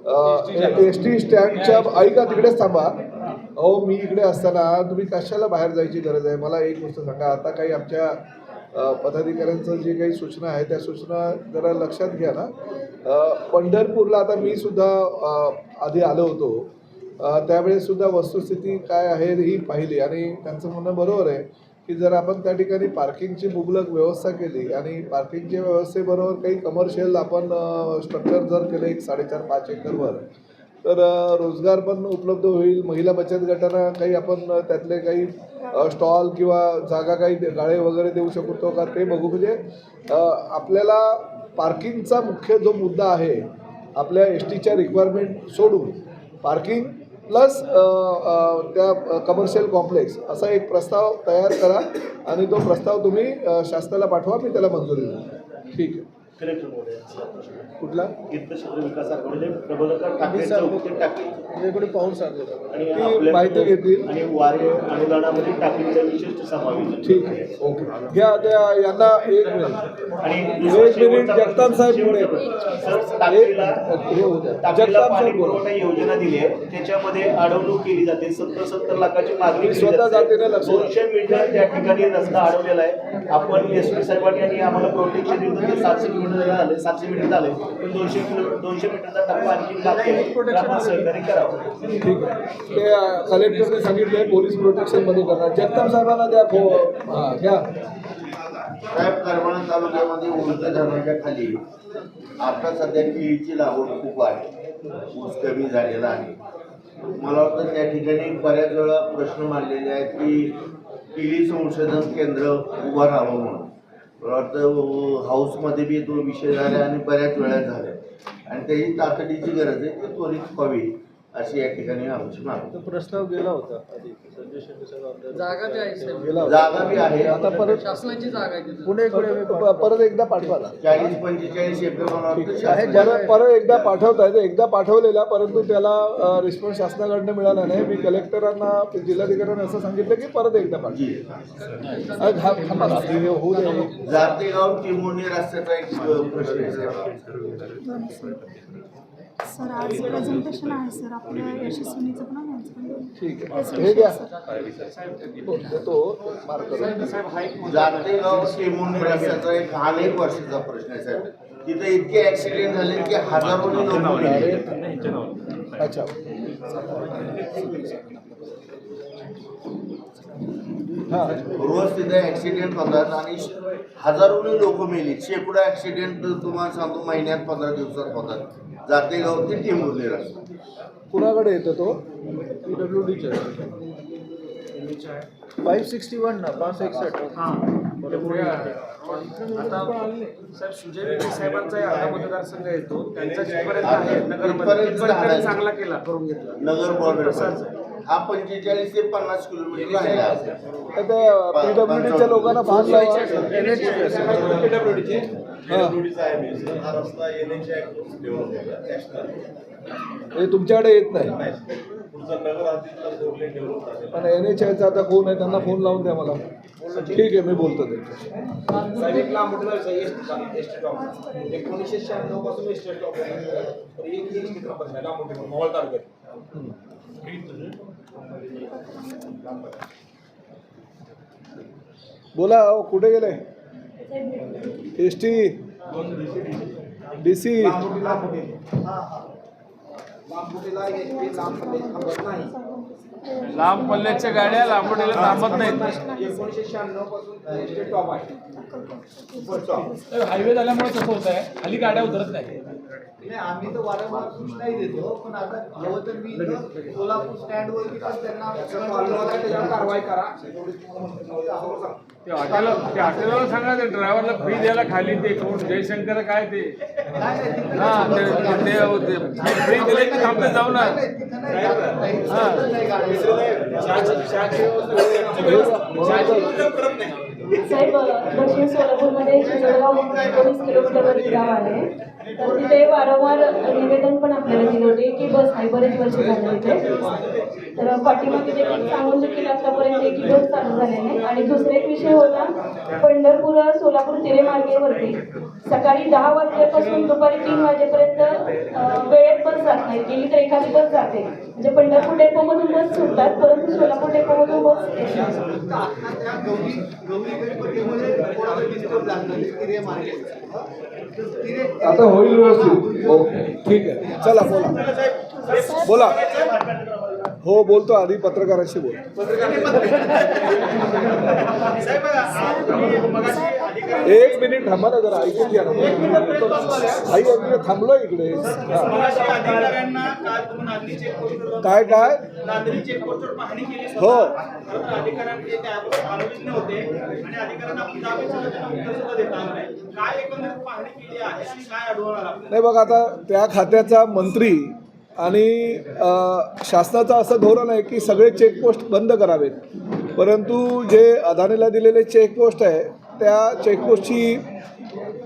S T स्टँडच्या ऐका तिकडेच थांबा. अहो मी इकडे असताना तुम्ही कशाला बाहेर जायची गरज आहे? मला एक गोष्ट सांगा, आता काही आमच्या पदाधिकाऱ्यांचं जे काही सूचना आहे त्या सूचना जरा लक्षात घ्या ना. पंढरपूरला आता मी सुद्धा आधी आलो होतो, त्यावेळेससुद्धा वस्तुस्थिती काय आहे ही पाहिली आणि त्यांचं म्हणणं बरोबर आहे की जर आपण त्या ठिकाणी पार्किंगची मुबलक व्यवस्था केली आणि पार्किंगच्या व्यवस्थेबरोबर काही कमर्शियल आपण स्ट्रक्चर जर केलं 4.5-5 एकरवर, तर रोजगार पण उपलब्ध होईल. महिला बचत गटांना काही आपण त्यातले काही स्टॉल किंवा जागा काही गाळे वगैरे देऊ शकतो का ते बघू. म्हणजे आपल्याला पार्किंगचा मुख्य जो मुद्दा आहे, आपल्या एस टीच्या रिक्वायरमेंट सोडून पार्किंग प्लस त्या कमर्शियल कॉम्प्लेक्स असा एक प्रस्ताव तयार करा आणि तो प्रस्ताव तुम्ही शासनाला पाठवा. मी त्याला मंजुरी देतो. ठीक आहे. कुठला पाहून सांगतो माहिती घेतील आणि वारे अनुदानामध्ये टाकीचा विशिष्ट समावेश. ठीक आहे. ओके. घ्या त्या यांना एक मिनिट जगताप साहेब पुढे. जगताप साहेब पुरवठा योजना दिली आहे, त्याच्यामध्ये अडवणूक केली जाते. 70 लाखाची मागणी स्वतः जाते. 200 मीटर त्या ठिकाणी रस्ता अडवलेला आहे. आपण एस पी साहेबांनी आम्हाला प्रोटेक्शन दिलं ते 700 किलोमीटर झाले, 700 मीटर झाले, पण 200 मीटरचा टप्पा आणखी आपण सहकार्य करावं. ठीक आहे. ते कलेक्टरने सांगितले पोलीस प्रोटेक्शन मध्ये करणार. जगताप साहेबांना द्या. घ्या साहेब. करमाळा तालुक्यामध्ये उलट धरणाच्या खाली आता सध्या केळीची लागवड खूप आहे, ऊस कमी झालेला आहे. मला वाटतं त्या ठिकाणी बऱ्याच वेळा प्रश्न मांडलेले आहेत की केळी संशोधन केंद्र उभं राहावं म्हणून. मला वाटतं हाऊसमध्ये बी तो विषय झाला आणि बऱ्याच वेळा झाल्या आणि त्याची तातडीची गरज आहे, ती त्वरित व्हावी अशी या ठिकाणी आमची मागणी. प्रस्ताव गेला होता आधी. जागा बी आहे आता परत शासनाची जागा आहे. पुणे परत एकदा पाठवा ना. 40-45 एकर परत एकदा पाठवताय. एकदा पाठवलेला परंतु त्याला रिस्पॉन्स शासनाकडनं मिळाला नाही. मी कलेक्टरांना जिल्हाधिकाऱ्यांना असं सांगितलं की परत एकदा पाठवा. होऊ दे. जातेगाव चिमोणी रस्त्याचा एक प्रश्न आहे. सर आज प्रेझेंटेशन आहे सर आपल्या यशस्विनीचं पण आहे. ठीक आहे. हे घ्या तो मार्क. जातेगाव चिमोणी रस्त्याचा एक अनेक वर्षाचा प्रश्न आहे साहेब. तिथे इतके ऍक्सिडेंट झाले की हजारोनी लोक मेले. अच्छा. रोज तिथे ऍक्सिडेंट होतात आणि हजारोनी लोक मेली. शेकडो ऍक्सिडेंट तुम्हाला सांगतो महिन्यात 15 दिवसात होतात. जातेगाव ते टेंभुर्णी रस्ता. कुणाकडे येतो तो? PWDच्या 561 ना 561. आता साहेब सुजय विखे साहेबांचा या मतदारसंघ येतो, त्यांचा जिथपर्यंत आहे नगरमध्ये चांगला केला, करून घेतला. नगर बॉर्डर हा 45 ते 50 किलोमीटर राहिला. आता PWDच्या लोकांना फार लावा. हे तुमच्याकडे येत नाही. पण NHAचा आता कोण आहे त्यांना फोन लावून द्या मला. ठीक आहे, मी बोलतो त्यांच्याशी. 1996 पासून एस्टेट ऑफ मोहोळ तालुक्यात. बोला. कुठे गेले? ST DC लांब पल्ल्याच्या गाड्या लांबडीला थांबत नाहीत. 1996 पासून एस्टेट टॉप आहे. हायवे झाल्यामुळे कसं होत आहे, खाली गाड्या उतरत नाही. आम्ही तर वारंवार सूचनाही देतो, पण आता हवं तर मी सोलापूर स्टँडवरती पण त्यांना कारवाई करा. त्या हॉटेलला सांगा ते ड्रायव्हरला फ्री द्यायला खाली ते कोण जयशंकर काय ते फ्री दिले की थांबते जाऊ ना. साहेब दक्षिण सोलापूरमध्ये शिरडगाव 19 किलोमीटरवरती गाव आहे. तर तिथे वारंवार निवेदन पण आपल्याला दिले होते की बस आहे, बरेच वर्ष झाले तिथे. तर पाठीमागे देखील सांगून देखील आतापर्यंत एकही बस चालू झाले नाही. आणि दुसरा एक विषय होता, पंढरपूर सोलापूर तिरे मार्गेवरती सकाळी 10 वाजल्यापासून दुपारी 3 वाजेपर्यंत वेळेत बस जात नाही, गेली तर एखादी बस जाते. म्हणजे पंढरपूर डेपोमधून बस सुटतात, परंतु सोलापूर डेपोमधून बस येत नाही. आता होईल व्यवस्थित. ओके, ठीक आहे, चला बोला बोला. हो बोलतो, आधी पत्रकारांशी बोल. एक मिनिट थांबा ना जरा, ऐकून घ्या ना. आई थांबलोय इकडे. अधिकाऱ्यांना काल तुम्ही नांदरी चेकपोस्टवर काय काय नांदरी चेकपोस्टवर पाहणी केली हो. परंतु अधिकाऱ्यांकडे त्यावर अनुज्ञ होते आणि अधिकाऱ्यांना आपण दावे सुद्धा त्यांना उत्तर सुद्धा देता आलं नाही. काय एकंदरीत पाहणी केली आहे आणि काय आढळून आलं? नाही बघा, आता त्या खात्याचा मंत्री आणि शासनाचं असं धोरण आहे की सगळे चेकपोस्ट बंद करावेत, परंतु जे अदानीला दिलेले चेकपोस्ट आहे त्या चेकपोस्टची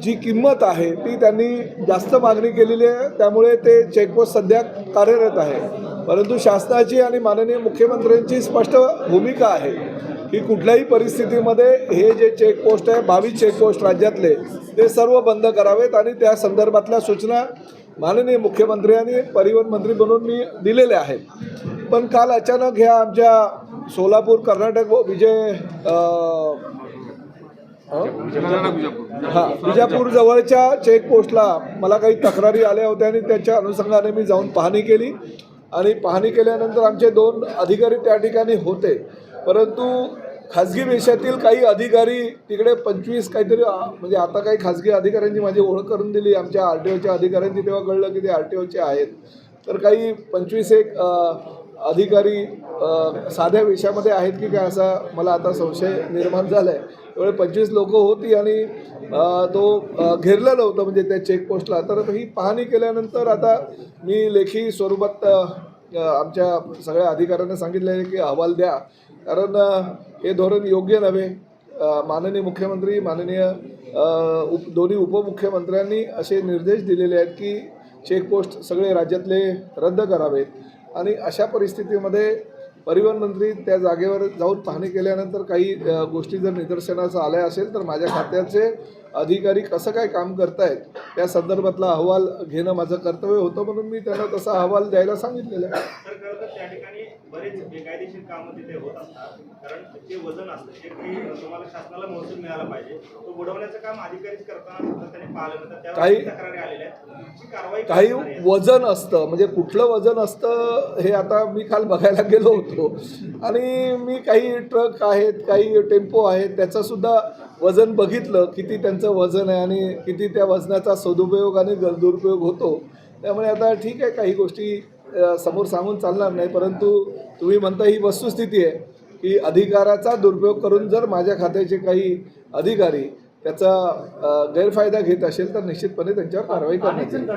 जी किंमत आहे ती त्यांनी जास्त मागणी केलेली आहे, त्यामुळे ते चेकपोस्ट सध्या कार्यरत आहे. परंतु शासनाची आणि माननीय मुख्यमंत्र्यांची स्पष्ट भूमिका आहे की कुठल्याही परिस्थितीमध्ये हे जे चेकपोस्ट आहे 22 चेकपोस्ट राज्यातले ते सर्व बंद करावेत आणि त्या संदर्भातल्या सूचना माननीय मुख्यमंत्री आणि परिवहन मंत्री म्हणून मी दिलेले आहेत. पण काल अचानक ह्या आमच्या सोलापूर कर्नाटक विजापूर जवळच्या चेकपोस्टला मला काही तक्रारी आल्या होत्या आणि त्याच्या अनुषंगाने मी जाऊन पाहणी केली आणि पाहणी केल्यानंतर आमचे 2 अधिकारी त्या ठिकाणी होते, परंतु खाजगी देशातील काही अधिकारी तिकडे 25 काहीतरी म्हणजे आता काही खाजगी अधिकाऱ्यांची माझी ओळख करून दिली आमच्या RTOच्या अधिकाऱ्यांची, तेव्हा कळलं की ते RTOचे आहेत. तर काही 25 एक अधिकारी साध्या वेशामध्ये आहेत की काय असा मला आता संशय निर्माण झाला आहे. त्यामुळे 25 लोकं होती आणि तो घेरलेलं होतं म्हणजे त्या चेकपोस्टला. तर ही पाहणी केल्यानंतर आता मी लेखी स्वरूपात आमच्या सगळ्या अधिकाऱ्यांना सांगितलं आहे की अहवाल द्या, कारण हे धोरण योग्य नव्हे. माननीय मुख्यमंत्री माननीय दोन्ही उपमुख्यमंत्र्यांनी असे निर्देश दिलेले आहेत की चेकपोस्ट सगळे राज्यातले रद्द करावेत आणि अशा परिस्थितीमध्ये परिवहन मंत्री त्या जागेवर जाऊन पाहणी केल्यानंतर काही गोष्टी जर निदर्शनास आल्या असेल तर माझ्या खात्याचे अधिकारी कसं काय काम करतायत त्या संदर्भातला अहवाल घेणं माझं कर्तव्य होतं, म्हणून मी त्यांना तसा अहवाल द्यायला सांगितलेलं आहे. तर खरं तर त्या ठिकाणी बरेच बेकायदेशीर कामं तिथे होत असतात, कारण जे वजन असतं जे काही तुम्हाला शासनाला महसूल मिळाला पाहिजे तो बुडवण्याचं काम अधिकारीच करताना सुद्धा त्यांनी पाहिलं नव्हतं. त्यावर तक्रारी आलेल्या आहेत, ती कारवाई काही वजन असतं म्हणजे कुठलं वजन असतं हे आता मी काल बघायला गेलो होतो आणि मी काही ट्रक आहेत काही टेम्पो आहेत त्याचंसुद्धा वजन बघितलं, किती त्यांचं वजन आहे आणि किती त्या वजनाचा सदुपयोग आणि दुरुपयोग होतो. त्यामुळे आता ठीक आहे, काही गोष्टी समोर सांगून चालणार नाही, परंतु तुम्ही म्हणता ही वस्तुस्थिती आहे की अधिकाराचा दुरुपयोग करून जर माझ्या खात्याचे काही अधिकारी त्याचा गैरफायदा घेत असेल तर निश्चितपणे त्यांच्यावर कारवाई करण्यात येईल.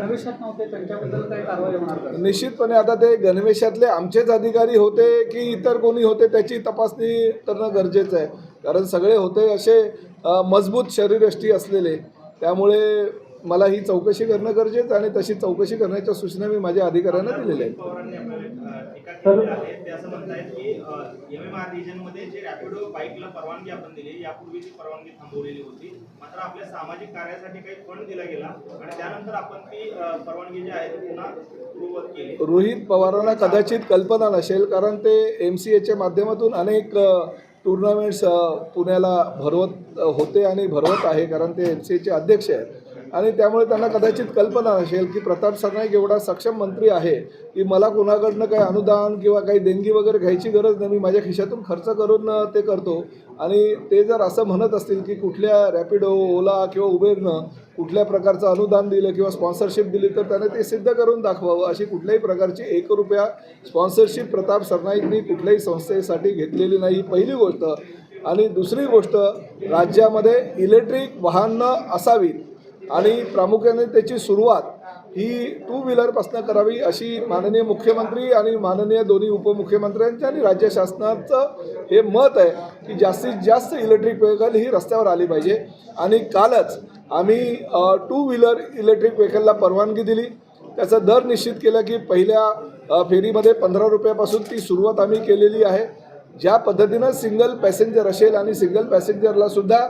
निश्चितपणे आता ते गणवेशातले आमचेच अधिकारी होते की इतर कोणी होते त्याची तपासणी करणं गरजेचं आहे, कारण सगळे होते असे मजबूत शरीरयष्टी असलेले. त्यामुळे मला ही चौकशी करणं गरजेचं आणि तशी चौकशी करण्याच्या सूचना मी माझ्या अधिकाऱ्यांना दिलेल्या आहेत. पवारांनी आपल्याला टीका केलेली आहे. ते असं म्हणतायत की MMR रिजनमध्ये जे रॅपिडो बाईकला परवानगी आपण दिली, यापूर्वी ती परवानगी थांबवलेली होती, मात्र आपल्या सामाजिक कार्यासाठी काही फंड दिला गेला आणि त्यानंतर आपण ती परवानगी जी आहे ती पुन्हा पूर्ववत केली. रोहित पवारांना कदाचित कल्पना नसेल, कारण ते MCAच्या माध्यमातून अनेक टुर्नामेंट्स पुण्याला भरवत होते आणि भरवत आहे, कारण ते MCAचे अध्यक्ष आहेत आणि त्यामुळे त्यांना कदाचित कल्पना नसेल की प्रताप सरनाईक एवढा सक्षम मंत्री आहे की मला कोणाकडनं काही अनुदान किंवा काही देणगी वगैरे घ्यायची गरज नाही, मी माझ्या खिशातून खर्च करून ते करतो. आणि ते जर असं म्हणत असतील की कुठल्या रॅपिडो ओला किंवा उबेरनं कुठल्या प्रकारचं अनुदान दिलं किंवा स्पॉन्सरशिप दिली तर त्याने ते सिद्ध करून दाखवावं. अशी कुठल्याही प्रकारची 1 रुपया स्पॉन्सरशिप प्रताप सरनाईकनी कुठल्याही संस्थेसाठी घेतलेली नाही, पहिली गोष्ट. आणि दुसरी गोष्ट, राज्यामध्ये इलेक्ट्रिक वाहनं असावीत आणि प्रामुख्याने त्याची सुरुवात ही 2 व्हीलरपासून करावी अशी माननीय मुख्यमंत्री आणि माननीय दोन्ही उपमुख्यमंत्र्यांचं आणि राज्य शासनाचं हे मत आहे की जास्तीत जास्त इलेक्ट्रिक व्हेकल ही रस्त्यावर आली पाहिजे. आणि कालच आम्ही 2 व्हीलर इलेक्ट्रिक व्हेकलला परवानगी दिली, त्याचा दर निश्चित केला की पहिल्या फेरीमध्ये 15 रुपयापासून ती सुरुवात आम्ही केलेली आहे. ज्या पद्धतीनं सिंगल पॅसेंजर असेल आणि सिंगल पॅसेंजरला सुद्धा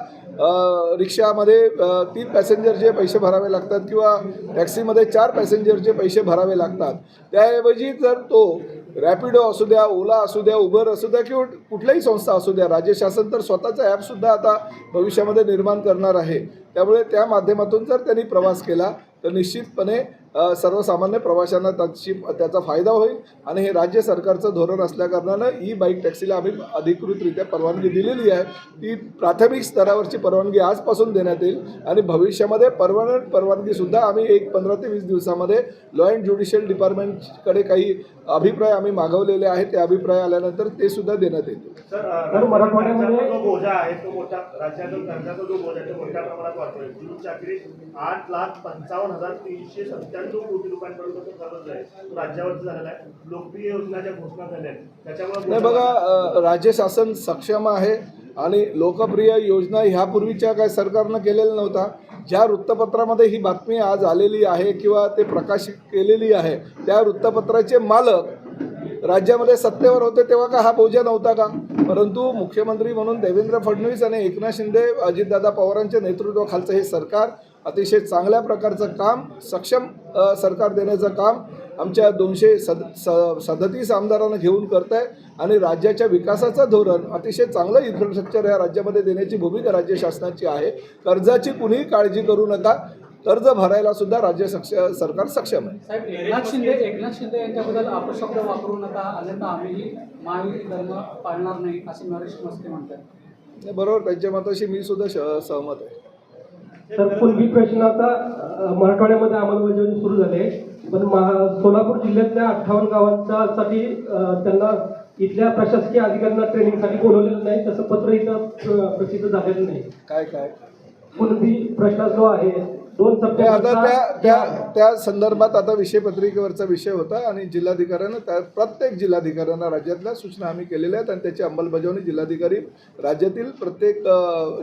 रिक्षामध्ये 3 पॅसेंजरचे पैसे भरावे लागतात किंवा टॅक्सीमध्ये 4 पॅसेंजरचे पैसे भरावे लागतात, त्याऐवजी जर तो रॅपिडो असू द्या, ओला असू द्या, उबर असू द्या किंवा कुठल्याही संस्था असू द्या, राज्य शासन तर स्वतःचं ॲपसुद्धा आता भविष्यामध्ये निर्माण करणार आहे. त्यामुळे त्या माध्यमातून जर त्यांनी प्रवास केला तर निश्चितपणे सर्वसामान्य प्रवाशांना त्याचा फायदा होईल. आणि हे राज्य सरकारचं धोरण असल्याकारणानं ई बाईक टॅक्सीला आम्ही अधिकृतरित्या परवानगी दिलेली आहे. ती प्राथमिक स्तरावरची परवानगी आजपासून देण्यात येईल आणि भविष्यामध्ये परमनंट परवानगीसुद्धा आम्ही 15 ते 20 दिवसामध्ये लॉ अँड ज्युडिशियल डिपार्टमेंटकडे काही अभिप्राय आम्ही मागवलेले आहेत. ते अभिप्राय आल्यानंतर ते सुद्धा देण्यात येतील. सर, मराठवाड्यामध्ये जो बोजा आहे तो मोठा राज्यातून कर्जाचा जो बोजा आहे तो मोठ्या प्रमाणात वाढतोय. जूनच्या अखेरीस 8,55,397 कोटी रुपयांपर्यंत तो खर्च आहे, तो राज्यावरती झालेला आहे. लोकप्रिय योजनाच्या घोषणा झाल्या आहेत त्याच्यामुळे नाही बघा, राज्य शासन सक्षम आहे आणि लोकप्रिय योजना ह्यापूर्वीच्या काय सरकारनं केलेलं नव्हता. ज्या वृत्तपत्रामध्ये ही बातमी आज आलेली आहे किंवा ते प्रकाशित केलेली आहे त्या वृत्तपत्राचे मालक राज्यामध्ये सत्तेवर होते तेव्हा का हा बोजा नव्हता का? परंतु मुख्यमंत्री म्हणून देवेंद्र फडणवीस आणि एकनाथ शिंदे, अजितदादा पवारांच्या नेतृत्वाखालचं हे सरकार अतिशय चांगल्या प्रकारचं काम, सक्षम सरकार देण्याचं काम आमच्या 237 आमदारांना घेऊन करत आहे आणि राज्याच्या विकासाचं धोरण, अतिशय चांगलं इन्फ्रास्ट्रक्चर या राज्यामध्ये देण्याची भूमिका राज्य शासनाची आहे. कर्जाची कुणीही काळजी करू नका, कर्ज भरायला सुद्धा राज्य सरकार सक्षम आहे. साहेब, एकनाथ शिंदे यांच्याबद्दल अपशब्द वापरू नका, अन्यथा आम्ही महायुती धर्म पाळणार नाही असे नरेश मस्के म्हणतात. बरोबर, त्यांच्या मताशी मी सुद्धा सहमत आहे. तर पूर्वी प्रश्नाचा मराठवाड्यामध्ये अंमलबजावणी सुरू झाली, पण सोलापूर जिल्ह्यातल्या 58 गावांसाठी त्यांना इथल्या प्रशासकीय अधिकाऱ्यांना ट्रेनिंगसाठी बोलवलेलं नाही, तसं पत्र इथं प्रसिद्ध झालेलं नाही. काय पूर्वी प्रश्न जो आहे 2 आता त्या संदर्भात आता विषयपत्रिकेवरचा विषय होता आणि जिल्हाधिकाऱ्यांना प्रत्येक जिल्हाधिकाऱ्यांना राज्यातल्या सूचना आम्ही केलेल्या आहेत आणि त्याची अंमलबजावणी जिल्हाधिकारी राज्यातील प्रत्येक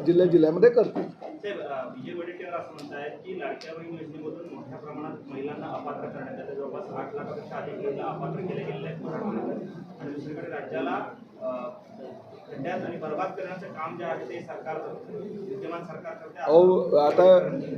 जिल्ह्यामध्ये करतील. विजय वडेट्टीवार असं म्हणतात की लाडक्या बहीण योजनेमधून मोठ्या प्रमाणात महिलांना अपात्र करण्यात येतं. जवळपास 8 लाखापेक्षा अधिक महिला अपात्र केले गेलेले आहेत मराठवाड्यात आणि दुसरीकडे राज्याला खड्ड्यात आणि बरबाद करण्याचं काम जे आहे ते सरकार विद्यमान सरकार करते. आता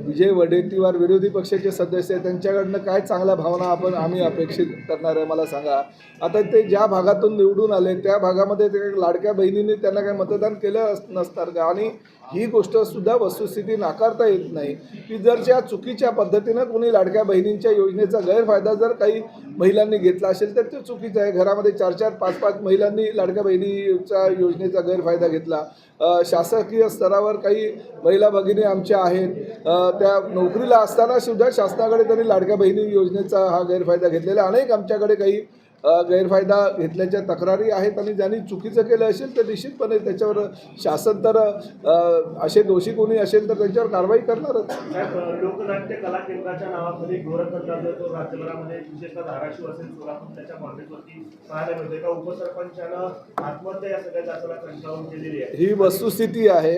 विजय वडेट्टीवार विरोधी पक्षाचे सदस्य, त्यांच्याकडनं काय चांगल्या भावना आम्ही अपेक्षित करणार आहे मला सांगा. आता ते ज्या भागातून निवडून आले त्या भागामध्ये ते लाडक्या बहिणींनी त्यांना काय मतदान केलं नसणार का? आणि ही गोष्ट सुद्धा वस्तुस्थिती नाकारता येत नाही की जर त्या चुकीच्या पद्धतीनं कोणी लाडक्या बहिणींच्या योजनेचा गैरफायदा जर काही महिलांनी घेतला असेल तर ते चुकीचं आहे. घरामध्ये 4-4, 5-5 महिलांनी लाडक्या बहिणीचा योजनेचा गैरफायदा घेतला. शासकीय स्तरावर काही महिला भगिनी आमच्या आहेत, त्या नोकरीला असताना सुद्धा शासनाकडे त्यांनी लाडक्या बहिणी योजनेचा हा गैरफायदा घेतलेला. अनेक आमच्याकडे काही गैरफायदा घेतल्याच्या तक्रारी आहेत आणि ज्यांनी चुकीचं केलं असेल तर निश्चितपणे त्याच्यावर शासन तर असे दोषी कोणी असेल तर त्यांच्यावर कारवाई करणारच. लोकनाट्य कला केंद्राच्या नावाखाली घोरखंडा जो राज्यभरामध्ये विशेषतः धाराशिव असेल, सोलापूर त्याच्या बांधणीवरती पाहायला मिळते. एका उपसरपंचानं आत्महत्या या सगळ्या जाचाला कंटाळून केलेली आहे. ही वस्तुस्थिती आहे.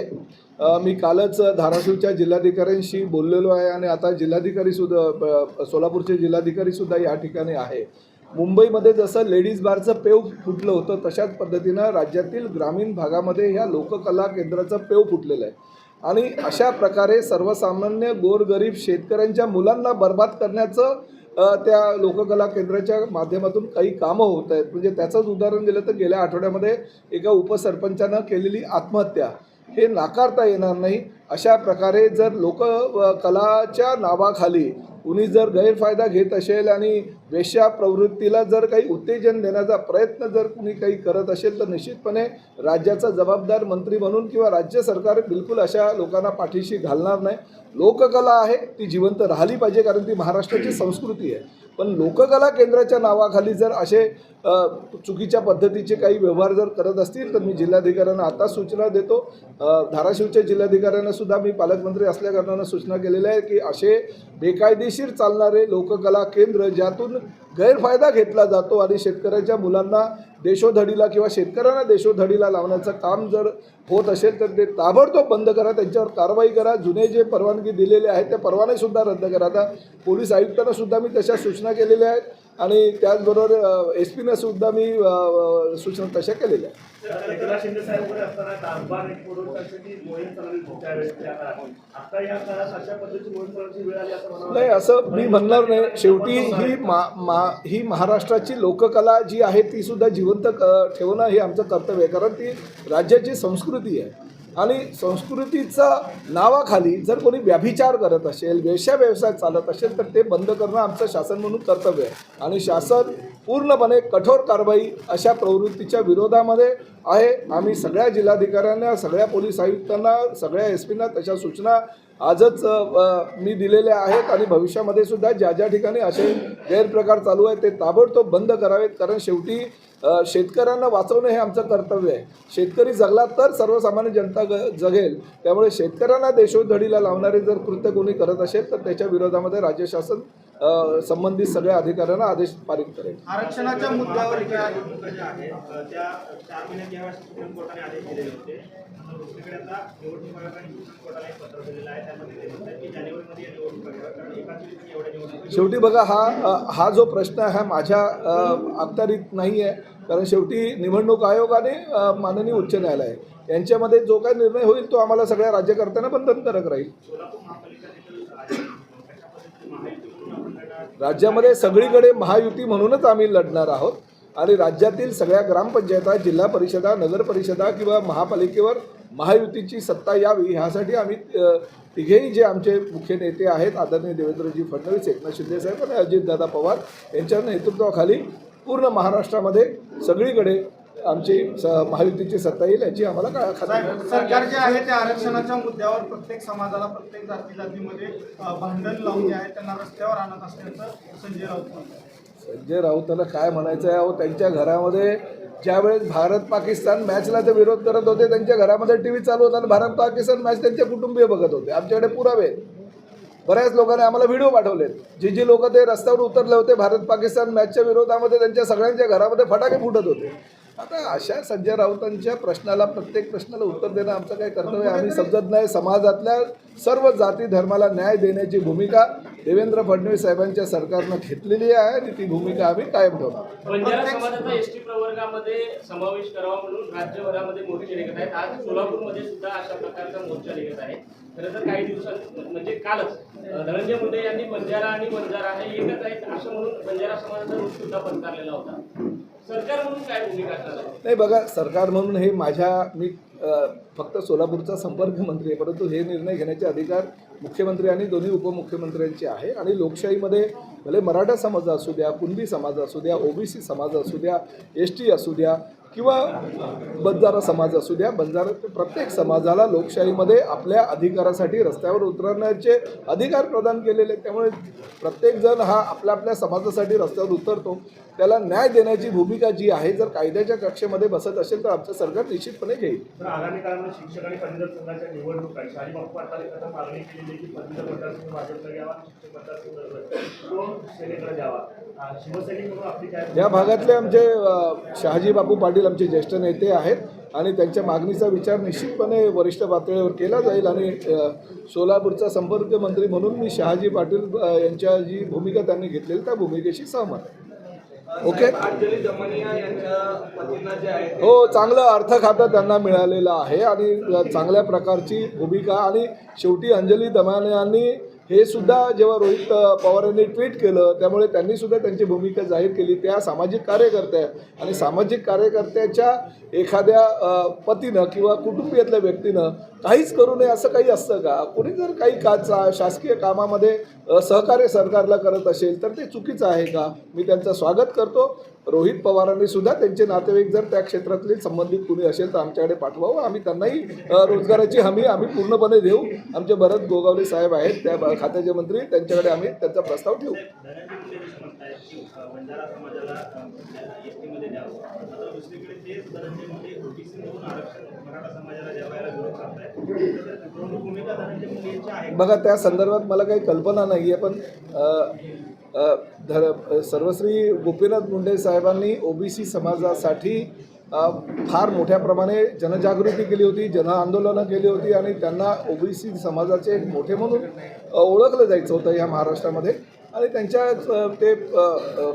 मी कालच धाराशिवच्या जिल्हाधिकाऱ्यांशी बोललेलो आहे आणि आता जिल्हाधिकारीसुद्धा, सोलापूरचे जिल्हाधिकारीसुद्धा या ठिकाणी आहे. मुंबईमध्ये जसं लेडीज बारचं पेव फुटलं होतं तशाच पद्धतीनं राज्यातील ग्रामीण भागामध्ये ह्या लोककला केंद्राचं पेव फुटलेलं आहे आणि अशा प्रकारे सर्वसामान्य गोरगरीब शेतकऱ्यांच्या मुलांना बर्बाद करण्याचं त्या लोककला केंद्राच्या माध्यमातून काही कामं होत आहेत. म्हणजे त्याचंच उदाहरण दिलं तर गेल्या आठवड्यामध्ये एका उपसरपंचानं केलेली आत्महत्या हे नाकारता येणार नाही. अशा प्रकारे जर लोककलाच्या नावाखाली कुणी जर गैरफायदा घेत असेल आणि वेश्या प्रवृत्तीला जर काही उत्तेजन देण्याचा प्रयत्न जर कुणी काही करत असेल तर निश्चितपणे राज्याचा जबाबदार मंत्री म्हणून किंवा राज्य सरकार बिलकुल अशा लोकांना पाठीशी घालणार नाही. लोककला आहे ती जिवंत राहिली पाहिजे कारण ती महाराष्ट्राची संस्कृती आहे. पण लोककला केंद्राच्या नावाखाली जर असे चुकीच्या पद्धतीचे काही व्यवहार जर करत असतील तर मी जिल्हाधिकाऱ्यांना आता सूचना देतो. धाराशिवच्या जिल्हाधिकाऱ्यांना सुद्धा मी पालकमंत्री असल्याकारणानं सूचना केलेल्या आहे की असे बेकायदेशीर चालणारे लोककला केंद्र ज्यातून गैरफायदा घेतला जातो आणि शेतकऱ्याच्या मुलांना देशोधडीला किंवा शेतकऱ्यांना देशोधडीला लावण्याचं काम जर होत असेल तर ते ताबडतोब बंद करा, त्यांच्यावर कारवाई करा. जुने जे परवानगी दिलेले आहेत ते परवानेसुद्धा रद्द करा. आता पोलीस आयुक्तांना सुद्धा मी तशा सूचना केलेल्या आहेत आणि त्याचबरोबर SP-ने सुद्धा मी सूचना तशा केलेल्या आहेत. एकनाथ शिंदे साहेब वगैरे असताना डान्सबार एक पुरवठ्यासाठी मोहीम चालवली होती त्यावेळेस त्या काळात. आता या काळात अशा पद्धतीची मोहीम चालवण्याची वेळ आली असं म्हणावं नाही, असं मी म्हणणार नाही. शेवटी ही महाराष्ट्राची लोककला जी आहे ती सुद्धा जिवंत ठेवणं हे आमचं कर्तव्य आहे, कारण ती राज्याची संस्कृती आहे. आणि संस्कृतीचा नावाखाली जर कोणी व्यभिचार करत असेल, व्यवसाय चालत असेल तर ते बंद करणं आमचं शासन म्हणून कर्तव्य आहे. आणि शासन पूर्णपणे कठोर कारवाई अशा प्रवृत्तीच्या विरोधामध्ये आहे. आम्ही सगळ्या जिल्हाधिकाऱ्यांना, सगळ्या पोलीस आयुक्तांना, सगळ्या SP-ना तशा सूचना आजच मी दिलेल्या आहेत. आणि भविष्यामध्ये सुद्धा ज्या ज्या ठिकाणी असे गैरप्रकार चालू आहेत ते ताबडतोब बंद करावेत, कारण शेवटी शेतकऱ्यांना वाचवणं हे आमचं कर्तव्य आहे. शेतकरी जगला तर सर्वसामान्य जनता जगेल. त्यामुळे शेतकऱ्यांना देशोधडीला लावणारे जर कृत्य कोणी करत असेल तर त्याच्या विरोधामध्ये राज्य शासन संबंधित सगळ्या अधिकाऱ्यांना आदेश पारित करेल. आरक्षणाच्या मुद्द्यावर ज्या निवडणुका ज्या आहेत त्या 4 महिन्यात घ्याव्या असे सुप्रीम कोर्टाने आदेश दिलेले होते. दुसरीकडे आता निवडणूक आयोगाने सुप्रीम कोर्टाला एक पत्र दिलेलं आहे. त्यामध्ये ते म्हणतात की जानेवारीमध्ये या निवडणुका घ्याव्या, कारण एकाच दिवशी एवढ्या निवडणुका. शेवटी बघा, हा जो प्रश्न आहे हा माझ्या अखत्यारीत नाही आहे, कारण शेवटी निवडणूक आयोग आणि माननीय उच्च न्यायालय यांच्यामध्ये जो काही निर्णय होईल तो आम्हाला सगळ्या राज्यकर्त्यांना बंधनकारक राहील. सोलापूर महापालिका देखील कशा पद्धतीने महायुती म्हणून आपण लढणार? राज्यामध्ये सगळीकडे महायुती म्हणूनच आम्ही लढणार आहोत. आणि राज्यातील सगळ्या ग्रामपंचायता, जिल्हा परिषदा, नगर परिषदा किंवा महापालिकेवर महायुतीची सत्ता यावी ह्यासाठी आम्ही तिघेही जे आमचे मुख्य नेते आहेत, आदरणीय देवेंद्रजी फडणवीस, एकनाथ शिंदे साहेब आणि अजितदादा पवार यांच्या नेतृत्वाखाली पूर्ण महाराष्ट्रामध्ये सगळीकडे आमची महायुतीची सत्ता येईल याची आम्हाला खात्री आहे. सरकार जे आहे त्या आरक्षणाच्या मुद्द्यावर प्रत्येक समाजाला, प्रत्येक जातीमध्ये भांडण लावून जे आहे त्यांना रस्त्यावर आणत असल्याचं संजय राऊत म्हणतात. संजय राऊतांना काय म्हणायचं आहे, अहो त्यांच्या घरामध्ये ज्यावेळेस भारत पाकिस्तान मॅचला ते विरोध करत होते, त्यांच्या घरामध्ये TV चालू होता आणि भारत पाकिस्तान मॅच त्यांचे कुटुंबीय बघत होते. आमच्याकडे पुरावे आहेत. बऱ्याच लोकांनी आम्हाला व्हिडिओ पाठवलेत. जी लोक ते रस्त्यावर उतरले होते भारत पाकिस्तान मॅचच्या विरोधामध्ये, त्यांच्या सगळ्यांच्या घरामध्ये फटाके फुटत होते. आता अशा संजय राऊतांच्या प्रश्नाला, प्रत्येक प्रश्नाला उत्तर देणं आमचं काय कर्तव्य आम्ही समजत नाही. समाजातल्या सर्व जाती धर्माला न्याय देण्याची भूमिका देवेंद्र फडणवीस साहेबांच्या सरकारनं घेतलेली आहे आणि ती भूमिका आम्ही कायम ठेवणार. बंजारा समाजाचा एसटी प्रवर्गामध्ये समावेश करावा म्हणून राज्यभरामध्ये मोर्चे निघत आहेत. आज सोलापूरमध्ये सुद्धा अशा प्रकारचा मोर्चा निघत आहे. खरं तर काही दिवसांत म्हणजे कालच धनंजय मुंडे यांनी बंजारा आणि बंजारा हे एकच आहेत असं म्हणून बंजारा समाजाचा रूप सुद्धा पत्कारलेला होता. सरकार म्हणून काय भूमिका असणार आहे? नाही बघा, सरकार म्हणून हे मी फक्त सोलापूरचा संपर्क मंत्री आहे, परंतु हे निर्णय घेण्याचे अधिकार मुख्यमंत्री आणि दोन्ही उपमुख्यमंत्र्यांचे आहे. आणि लोकशाहीमध्ये भले मराठा समाज असू द्या, कुणबी समाज असू द्या, OBC समाज असू द्या, ST असू द्या किंवा बंजारा समाज असू द्या, प्रत्येक समाजाला लोकशाहीमध्ये आपल्या अधिकारासाठी रस्त्यावर उतरण्याचे अधिकार प्रदान केलेले आहेत. त्यामुळे प्रत्येकजण हा आपल्या समाजासाठी रस्त्यावर उतरतो. त्याला न्याय देण्याची भूमिका जी आहे, जर कायद्याच्या कक्षेमध्ये बसत असेल तर आमचं सरकार निश्चितपणे घेईल. तर आगामी काळामध्ये शिक्षक आणि पदवीधर संघाच्या निवडणुका शहाजी बापू पाटलांनी आता मागणी केलेली आहे की पदवीधर मतदारसंघ भाजपला घ्यावा, शिक्षक मतदारसंघ तो सेनेकडे द्यावा. शिवसैनिक म्हणून आपली काय? या भागातले आमचे शहाजी बापू पाटील आमचे ज्येष्ठ नेते आहेत आणि त्यांच्या मागणीचा विचार निश्चितपणे वरिष्ठ पातळीवर केला जाईल. आणि सोलापूरचा संपर्क मंत्री म्हणून मी शहाजी पाटील यांच्या जी भूमिका त्यांनी घेतलेली त्या भूमिकेशी सहमत आहे. ओके. हो, चांगलं अर्थ खातं त्यांना मिळालेलं आहे आणि चांगल्या प्रकारची भूमिका. आणि शेवटी अंजली दमाने यांनी हे सुद्धा जेव्हा रोहित पवार यांनी ट्विट केलं त्यामुळे त्यांनी सुद्धा त्यांची भूमिका जाहीर केली. त्या सामाजिक कार्यकर्त्या आणि सामाजिक कार्यकर्त्याच्या एखाद्या पतीनं किंवा कुटुंबियातल्या व्यक्तीनं काहीच करू नये असं काही असतं का? कोणी जर काही शासकीय कामामध्ये सहकार्य सरकारला करत असेल तर ते चुकीचं आहे का? मी त्यांचं स्वागत करतो. रोहित पवारांनी सुद्धा त्यांचे नातेवाईक जर त्या क्षेत्रातले संबंधित कुणी असेल तर आमच्याकडे पाठवावं. आम्ही त्यांनाही रोजगाराची हमी आम्ही पूर्णपणे देऊ. आमचे भरत गोगावले साहेब आहेत त्या खात्याचे मंत्री, त्यांच्याकडे आम्ही त्यांचा प्रस्ताव ठेवू. बंजारा समाजाला एसटीमध्ये द्यावं, मात्र दुसरीकडे तेच धनंजय मुंडे OBC मधून आरक्षण मराठा समाजाला द्यावायला विरोध करतायत. भूमिका धनंजय मुंडे यांची आहे. बघा, त्या संदर्भात मला काही कल्पना नाही आहे, पण सर्वश्री गोपीनाथ मुंडे साहेबांनी OBC समाजासाठी फार मोठ्या प्रमाणे जनजागृती केली होती, जनआंदोलनं केली होती आणि त्यांना OBC समाजाचे एक मोठे म्हणून ओळखलं जायचं होतं या महाराष्ट्रामध्ये. आणि त्यांच्या ते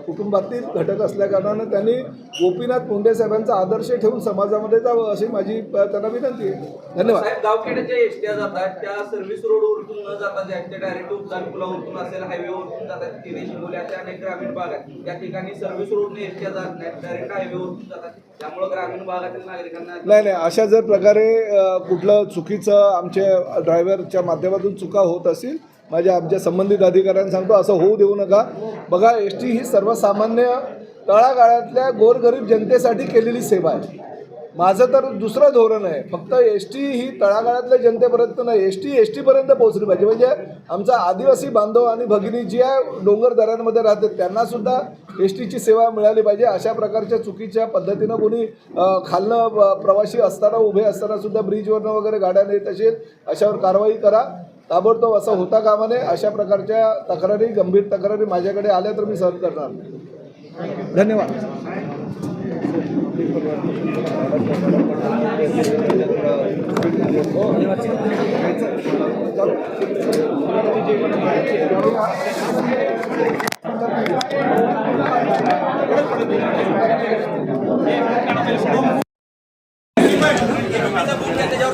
कुटुंबातील घटक असल्याकारणानं त्यांनी गोपीनाथ मुंडे साहेबांचा आदर्श ठेवून समाजामध्ये जावं अशी माझी त्यांना विनंती आहे. धन्यवाद. साहेब, गावखेड्यात ज्या एसट्या जातात त्या सर्व्हिस रोडवरतून न जाता ज्या त्या डायरेक्ट उद्यान पुलावरतून असेल हायवेवरतून जातात तिथे शिंगोली अशा अनेक ग्रामीण भागात त्या ठिकाणी सर्व्हिस रोडने एसट्या जात नाहीत, डायरेक्ट हायवेवरतून जातात. त्यामुळे ग्रामीण भागातील नागरिकांना नाही अशा जर प्रकारे कुठलं चुकीचं आमच्या ड्रायव्हरच्या माध्यमातून चुका होत असतील आमच्या संबंधित अधिकाऱ्यांना सांगतो असं होऊ देऊ नका. बघा एस टी ही सर्वसामान्य तळागाळातल्या गोरगरीब जनतेसाठी केलेली सेवा आहे. माझं तर दुसरं धोरण आहे. फक्त एस टी ही तळागाळातल्या जनतेपर्यंत नाही, एस टीपर्यंत पोहोचली पाहिजे. म्हणजे आमचा आदिवासी बांधव आणि भगिनी जी आहे डोंगर दऱ्यांमध्ये राहतात त्यांनासुद्धा एस टीची सेवा मिळाली पाहिजे. अशा प्रकारच्या चुकीच्या पद्धतीनं कोणी खालनं प्रवासी असताना उभे असताना सुद्धा ब्रिजवरनं वगैरे गाड्या नेत असेल अशावर कारवाई करा. ताबडतोब असं होता कामा नये. अशा प्रकारच्या तक्रारी गंभीर तक्रारी माझ्याकडे आल्या तर मी सहन करणार नाही. धन्यवाद. त्याच्यावर